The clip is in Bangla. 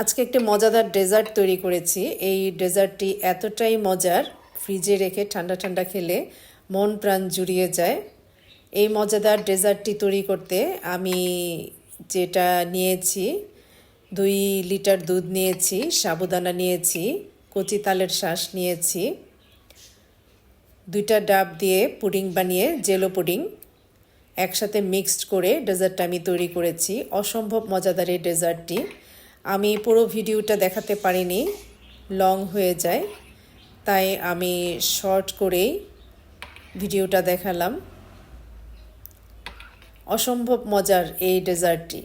আজকে একটা মজাদার ডেজার্ট তৈরি করেছি। এই ডেজার্টটি এতটাই মজার, ফ্রিজে রেখে ঠান্ডা ঠান্ডা খেলে মন প্রাণ জুড়িয়ে যায়। এই মজাদার ডেজার্টটি তৈরি করতে আমি যেটা নিয়েছি, 2 লিটার দুধ নিয়েছি, সাবুদানা নিয়েছি, কচি তালের শাঁস নিয়েছি, 2টা ডাব দিয়ে পুডিং বানিয়ে জেলো পুডিং একসাথে মিক্সড করে ডেজার্টটা আমি তৈরি করেছি। অসম্ভব মজাদার এই ডেজার্টটি। আমি পুরো ভিডিওটা দেখাতে পারিনি, লং হয়ে যায়, তাই আমি শর্ট করেই ভিডিওটা দেখালাম। অসম্ভব মজার এই ডেজার্টটি।